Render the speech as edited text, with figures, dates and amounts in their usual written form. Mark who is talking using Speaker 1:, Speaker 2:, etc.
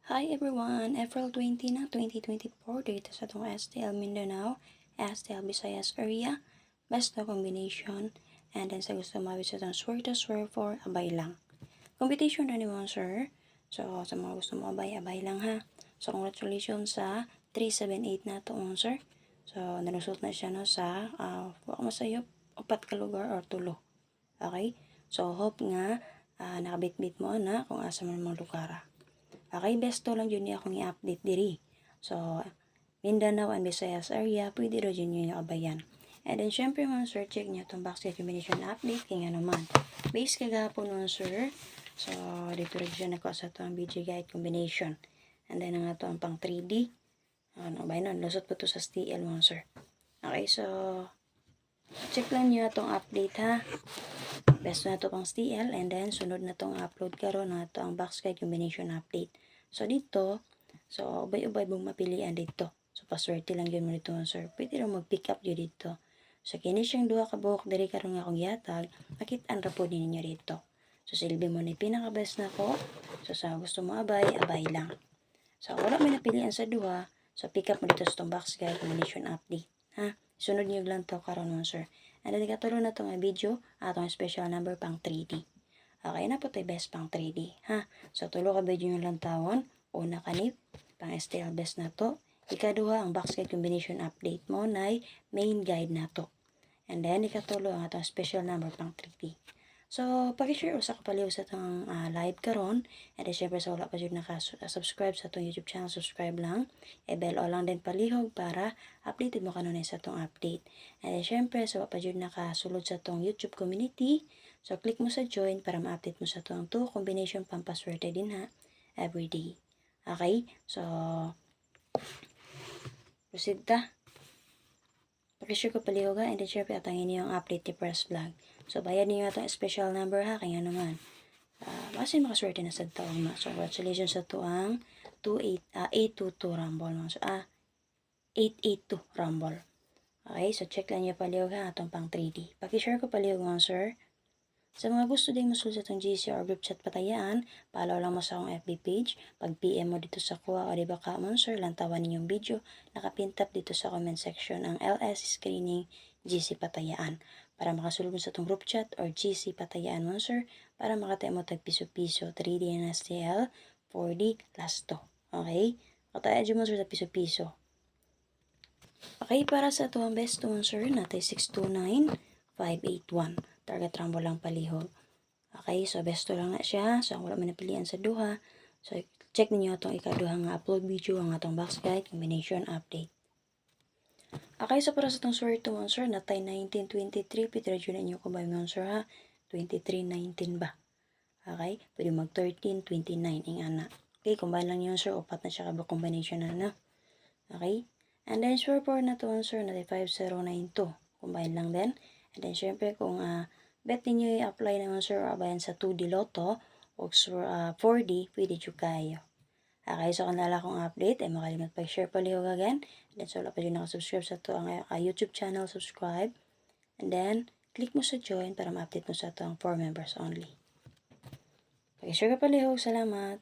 Speaker 1: Hi everyone! April 20 na 2024 dito sa itong STL Mindanao, STL Visayas area, best na combination, and then sa gusto mabit sa itong swear to swear for abay lang. Competition na ni mo sir, so sa mga gusto mo abay lang ha. So congratulations sa 378 na ito mo sir. So nalusot na siya no sa wako masayop, 4 ka lugar or 3. Okay? So hope nga nakabitbit mo na kung asa man mga lugara. Okay, besto lang dyan niya akong i-update diri. So, Mindanao and Visayas area, pwede rin dyan niyo abayan. And then, syempre mga sir, check niyo itong basket combination update. Kaya naman, base kagapon mga sir. So, dito rin dyan ako sa itong BG guide combination. And then, ang ito ang pang 3D. Ano ba yun? Lusot po ito sa STL mga sir. Okay, so, check lang niyo itong update ha. Best na ito pang STL, and then sunod na itong upload karon na ito ang box guide combination update. So dito, so ubay-ubay mong mapilian dito. So paswerte lang yun mo dito sir. Pwede rin mag-pick up yun dito. So kini siyang duha ka buhok diri karon nga akong yatag, makit-an ra po ninyo dito. So silbi mo ni pinaka-best na ko. So sa gusto mo abay lang. So wala may napilian sa duha, so pick up mo dito sa itong box guide combination update. Ha? Sunod niyo lang to karon mo sir. And then ikatulo na itong video, atong special number pang 3D. Okay na po tayo best pang 3D. Ha? So tulo ka video yung lang tawon. Una kanip, pang STL best na to. Ikaduha, ang box guide combination update mo na main guide na to. And then ikatulo, ang atong special number pang 3D. So, pag-share usa ka paliw sa itong live karon. And then, syempre, sa wala pa dyan naka-subscribe sa itong YouTube channel, subscribe lang. E-bell o lang din palihog para updated mo kanunay sa itong update. And then, syempre, sa wala pa dyan nakasulod sa itong YouTube community. So, click mo sa join para ma-update mo sa itong 2 combination pampaswerte din ha, everyday. Okay? So, proceed ta. Pag-share ko palihog ha, and then, syempre, atangin niyo ang update ni Press Vlog. So, bayad niyo itong special number ha, kaya naman. Masin makaswerte na sa taong ma. So, congratulations sa to ang 822 Rumble. So, 882 Rumble. Okay, so check lang niyo palihog ha, itong pang 3D. Paki-share ko palihog mga sir. Sa mga gusto din masul sa itong GC or group chat patayaan, follow lang mo sa akong FB page. Pag PM mo dito sa kuha o diba ka mo sir, lantawan ninyong video. Nakapintap dito sa comment section ang LS Screening GC Patayaan. Para makasulog mo sa itong group chat or GC Patayaan mo sir, para makatay mo tag piso-piso, 3D and STL, 4D, last to. Okay? Kataya dyan mo sir sa piso-piso. Okay, para sa ito ang best to sir, natay 629-581. Target rumble lang palihog. Okay, so best to lang na siya. So, wala man napilian sa duha. So, check ninyo itong ikaduha nga upload video, ang atong box guide, combination update. Okay, so para sa itong swear to sir, natay 1923. Pitradyo na inyo ko ba yung sir ha? 2319 ba? Okay, pwede mag 1329 ing ana. Okay, combine lang yun sir. Upat na siya kaba combination na na. Okay, and then swear for na to sir, natay 5092. Combine lang din. And then, syempre, kung bet ninyo i-apply naman sir o abayan sa 2D Lotto o 4D, pwede dyo kayo. Okay, so kanala kong update, ay makalimut pa share palihog again. And then, so wala pa dyan nakasubscribe sa to ang YouTube channel, subscribe. And then, click mo sa join para ma-update mo sa to ang 4 members only. Pag-share ka palihog, salamat.